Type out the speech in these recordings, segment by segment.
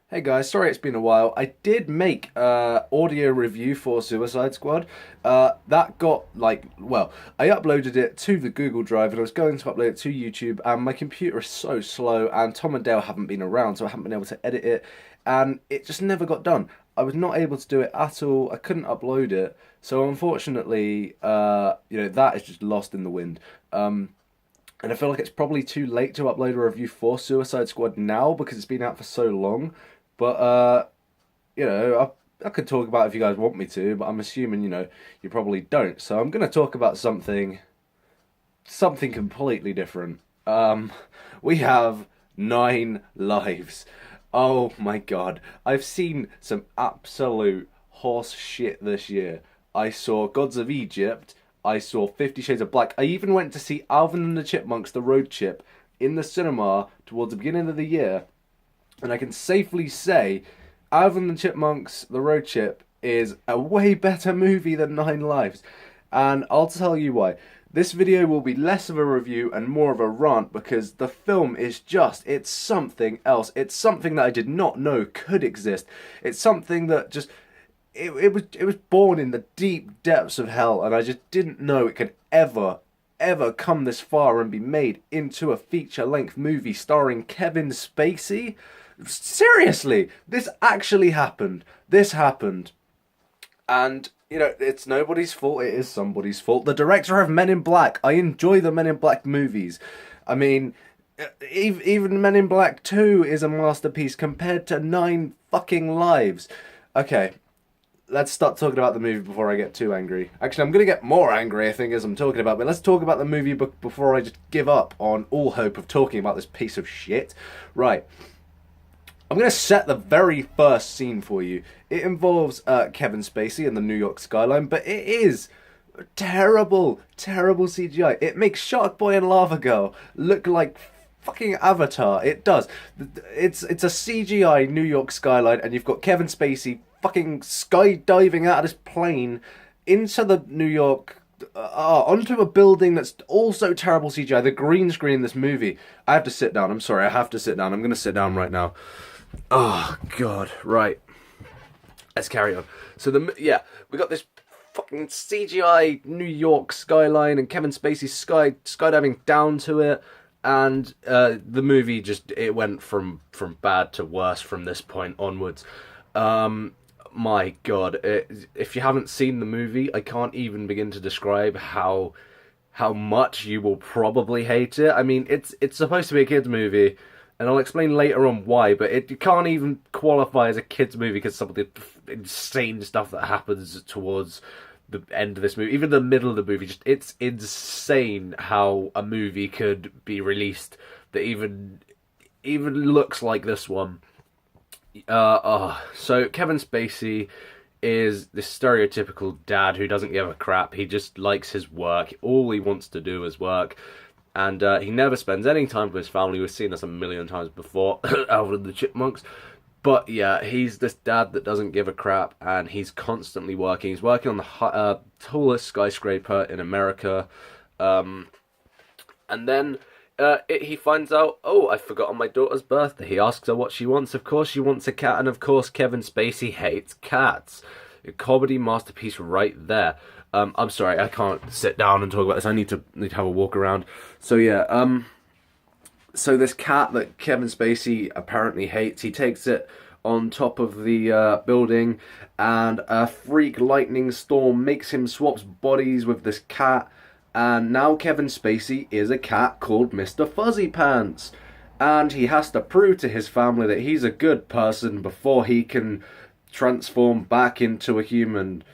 Hey guys, sorry it's been a while. I did make audio review for Suicide Squad. That got I uploaded it to the Google Drive and I was going to upload it to YouTube, and my computer is so slow and Tom and Dale haven't been around, so I haven't been able to edit it, and it just never got done. I was not able to do it at all. I couldn't upload it, so unfortunately, that is just lost in the wind. And I feel like it's probably too late to upload a review for Suicide Squad now because it's been out for so long. But I could talk about it if you guys want me to, but I'm assuming you probably don't. So I'm gonna talk about something completely different. We have 9 lives. Oh my god, I've seen some absolute horse shit this year. I saw Gods of Egypt. I saw 50 Shades of Black. I even went to see Alvin and the Chipmunks, The Road Chip, in the cinema towards the beginning of the year. And I can safely say Alvin and the Chipmunks, The Road Chip is a way better movie than 9 Lives. And I'll tell you why. This video will be less of a review and more of a rant because the film is it's something else. It's something that I did not know could exist. It's something that just it was born in the deep depths of hell, and I just didn't know it could ever come this far and be made into a feature-length movie starring Kevin Spacey. Seriously, this actually happened. This happened. And, it's nobody's fault, it is somebody's fault. The director of Men in Black, I enjoy the Men in Black movies. I mean, even Men in Black 2 is a masterpiece compared to 9 fucking lives. Okay, let's start talking about the movie before I get too angry. Actually, I'm going to get more angry, I think, as I'm talking about, but let's talk about the movie before I just give up on all hope of talking about this piece of shit. Right. I'm going to set the very first scene for you. It involves Kevin Spacey and the New York skyline, but it is terrible, terrible CGI. It makes Shark Boy and Lava Girl look like fucking Avatar. It does. It's a CGI New York skyline, and you've got Kevin Spacey fucking skydiving out of this plane into the New York onto a building that's also terrible CGI. The green screen in this movie. I have to sit down. I'm sorry. I have to sit down. I'm going to sit down right now. Oh god. Right. Let's carry on. So we got this fucking CGI New York skyline and Kevin Spacey skydiving down to it, and the movie it went from bad to worse from this point onwards. My god, if you haven't seen the movie, I can't even begin to describe how much you will probably hate it. I mean, it's supposed to be a kids movie, and I'll explain later on why, but it can't even qualify as a kids movie because some of the insane stuff that happens towards the end of this movie, even the middle of the movie, it's insane how a movie could be released that even looks like this one. So Kevin Spacey is this stereotypical dad who doesn't give a crap. He just likes his work. All he wants to do is work. And he never spends any time with his family. We've seen this a million times before, Alvin and the Chipmunks. But yeah, he's this dad that doesn't give a crap, and he's constantly working. He's working on the tallest skyscraper in America. And then he finds out, oh, I've forgotten my daughter's birthday. He asks her what she wants. Of course she wants a cat, and of course Kevin Spacey hates cats. A comedy masterpiece right there. I'm sorry, I can't sit down and talk about this. I need to have a walk around. So yeah, so this cat that Kevin Spacey apparently hates, he takes it on top of the building, and a freak lightning storm makes him swap bodies with this cat. And now Kevin Spacey is a cat called Mr. Fuzzy Pants. And he has to prove to his family that he's a good person before he can transform back into a human.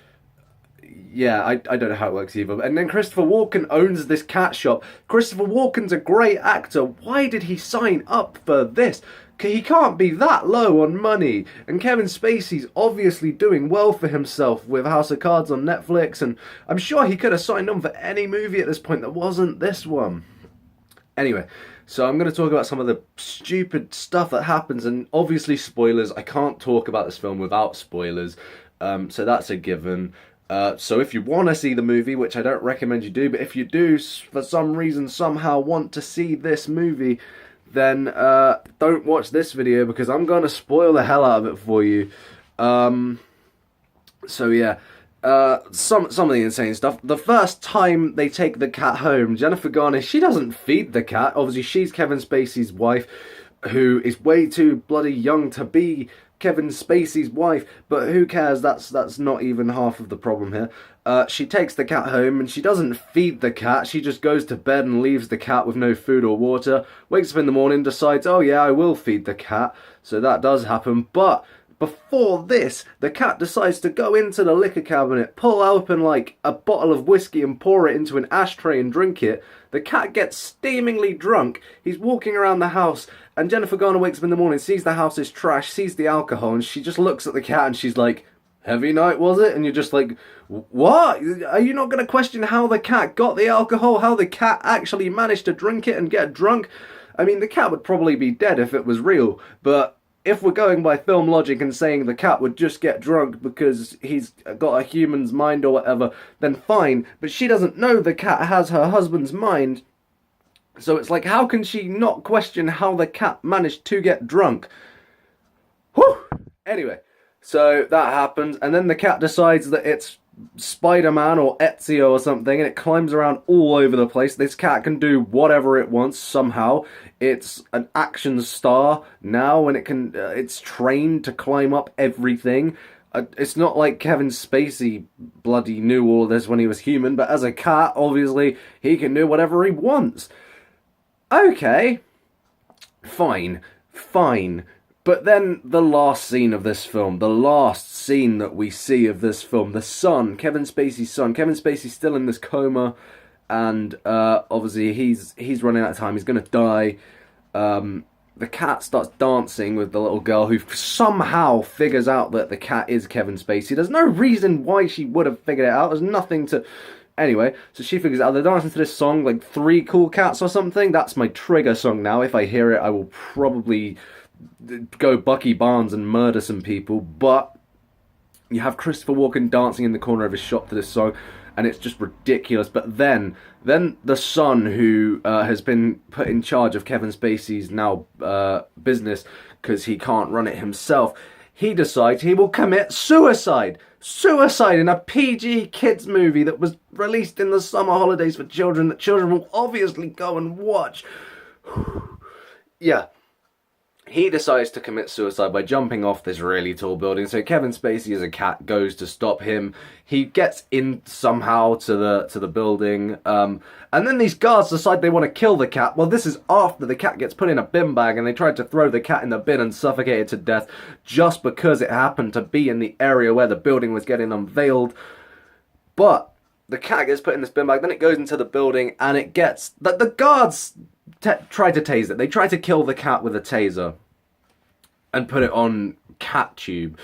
Yeah, I don't know how it works either. And then Christopher Walken owns this cat shop. Christopher Walken's a great actor. Why did he sign up for this? He can't be that low on money. And Kevin Spacey's obviously doing well for himself with House of Cards on Netflix, and I'm sure he could have signed on for any movie at this point that wasn't this one. Anyway, so I'm going to talk about some of the stupid stuff that happens, and obviously spoilers. I can't talk about this film without spoilers, so that's a given. So if you want to see the movie, which I don't recommend you do, but if you do, for some reason, somehow want to see this movie, then don't watch this video because I'm going to spoil the hell out of it for you. So yeah, some of the insane stuff. The first time they take the cat home, Jennifer Garner, she doesn't feed the cat. Obviously, she's Kevin Spacey's wife, who is way too bloody young to be Kevin Spacey's wife, but who cares? That's not even half of the problem here. She takes the cat home and she doesn't feed the cat. She just goes to bed and leaves the cat with no food or water. Wakes up in the morning, decides, oh yeah, I will feed the cat. So that does happen, but before this, the cat decides to go into the liquor cabinet, pull open like a bottle of whiskey and pour it into an ashtray and drink it. The cat gets steamingly drunk. He's walking around the house and Jennifer Garner wakes up in the morning, sees the house is trash, sees the alcohol, and she just looks at the cat and she's like, heavy night, was it? And you're just like, what? Are you not going to question how the cat got the alcohol? How the cat actually managed to drink it and get drunk? I mean, the cat would probably be dead if it was real, but if we're going by film logic and saying the cat would just get drunk because he's got a human's mind or whatever, then fine. But she doesn't know the cat has her husband's mind. So it's like, how can she not question how the cat managed to get drunk? Whew! Anyway, so that happens, and then the cat decides that it's Spider-Man or Ezio or something, and it climbs around all over the place. This cat can do whatever it wants somehow. It's an action star now, and it's trained to climb up everything. It's not like Kevin Spacey bloody knew all this when he was human, but as a cat, obviously, he can do whatever he wants. Okay, fine. But then the last scene of this film, the last scene that we see of this film, the son, Kevin Spacey's son. Kevin Spacey's still in this coma, and obviously he's running out of time. He's going to die. The cat starts dancing with the little girl who somehow figures out that the cat is Kevin Spacey. There's no reason why she would have figured it out. There's nothing to... Anyway, so she figures out they're dancing to this song, like 3 Cool Cats or something. That's my trigger song now. If I hear it, I will probably go Bucky Barnes and murder some people. But you have Christopher Walken dancing in the corner of his shop to this song, and it's just ridiculous. But then the son, who has been put in charge of Kevin Spacey's now business because he can't run it himself, he decides he will commit suicide. Suicide in a PG kids movie that was released in the summer holidays for children that children will obviously go and watch. Yeah. He decides to commit suicide by jumping off this really tall building. So Kevin Spacey as a cat goes to stop him. He gets in somehow to the building. And then these guards decide they want to kill the cat. Well, this is after the cat gets put in a bin bag and they tried to throw the cat in the bin and suffocate it to death just because it happened to be in the area where the building was getting unveiled. But the cat gets put in this bin bag, then it goes into the building and it gets... The guards try to tase it. They try to kill the cat with a taser and put it on cat tube.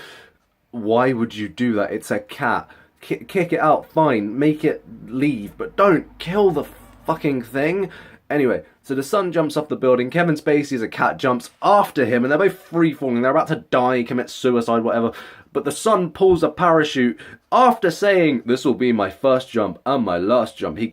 Why would you do that? It's a cat. Kick it out, fine. Make it leave, but don't kill the fucking thing. Anyway, so the son jumps off the building. Kevin Spacey as a cat jumps after him, and they're both free-falling. They're about to die, commit suicide, whatever. But the son pulls a parachute after saying, "This will be my first jump and my last jump." He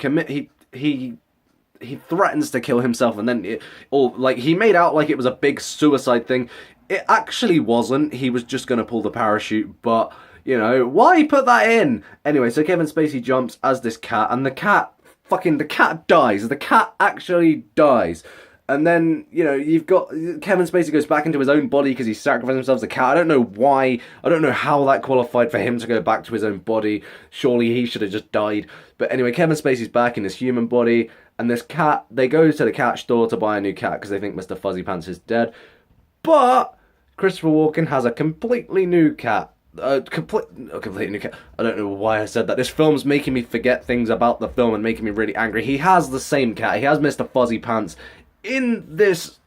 threatens to kill himself, and then he made out like it was a big suicide thing. It actually wasn't. He was just going to pull the parachute, but, you know, why put that in? Anyway, so Kevin Spacey jumps as this cat, and the cat dies. The cat actually dies. And then, you know, you've got... Kevin Spacey goes back into his own body because he sacrificed himself as a cat. I don't know why. I don't know how that qualified for him to go back to his own body. Surely he should have just died. But anyway, Kevin Spacey's back in his human body, and this cat... They go to the cat store to buy a new cat because they think Mr. Fuzzy Pants is dead. But Christopher Walken has a completely new cat. Completely new cat. I don't know why I said that. This film's making me forget things about the film and making me really angry. He has the same cat. He has Mr. Fuzzy Pants in this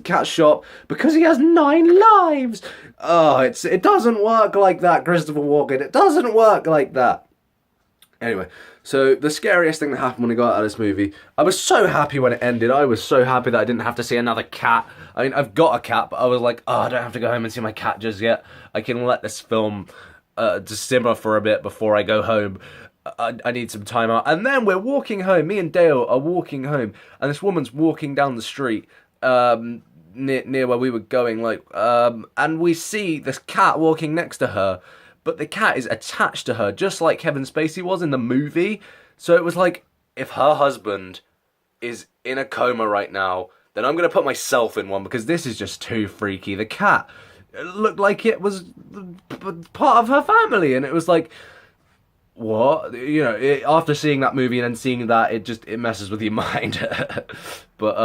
cat shop because he has 9 lives. Oh, it doesn't work like that, Christopher Walken. It doesn't work like that. Anyway, so the scariest thing that happened when I got out of this movie, I was so happy when it ended. I was so happy that I didn't have to see another cat. I mean, I've got a cat, but I was like, oh, I don't have to go home and see my cat just yet. I can let this film just simmer for a bit before I go home. I need some time out. And then we're walking home. Me and Dale are walking home, and this woman's walking down the street, near where we were going, and we see this cat walking next to her, but the cat is attached to her, just like Kevin Spacey was in the movie. So it was like, if her husband is in a coma right now, then I'm gonna put myself in one, because this is just too freaky. The cat looked like it was part of her family, and it was like, what? You know, after seeing that movie and then seeing that, it messes with your mind. But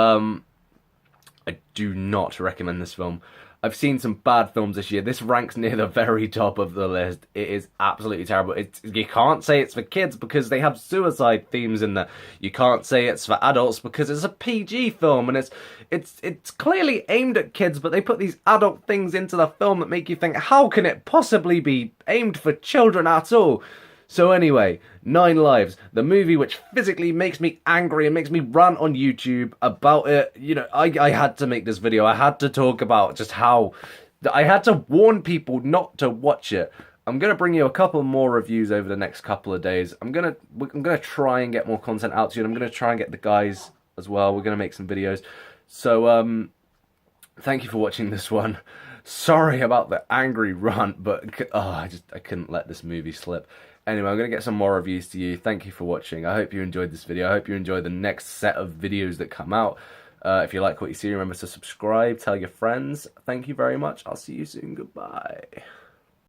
I do not recommend this film. I've seen some bad films this year. This ranks near the very top of the list. It is absolutely terrible. You can't say it's for kids because they have suicide themes in there. You can't say it's for adults because it's a PG film, and it's clearly aimed at kids, but they put these adult things into the film that make you think, how can it possibly be aimed for children at all? So anyway, 9 Lives, the movie which physically makes me angry and makes me rant on YouTube about it. You know, I had to make this video. I had to talk about just how I had to warn people not to watch it. I'm gonna bring you a couple more reviews over the next couple of days. I'm gonna try and get more content out to you, and I'm gonna try and get the guys as well. We're gonna make some videos. So thank you for watching this one. Sorry about the angry rant, but I couldn't let this movie slip. Anyway, I'm going to get some more reviews to you. Thank you for watching. I hope you enjoyed this video. I hope you enjoy the next set of videos that come out. If you like what you see, remember to subscribe, tell your friends. Thank you very much. I'll see you soon. Goodbye.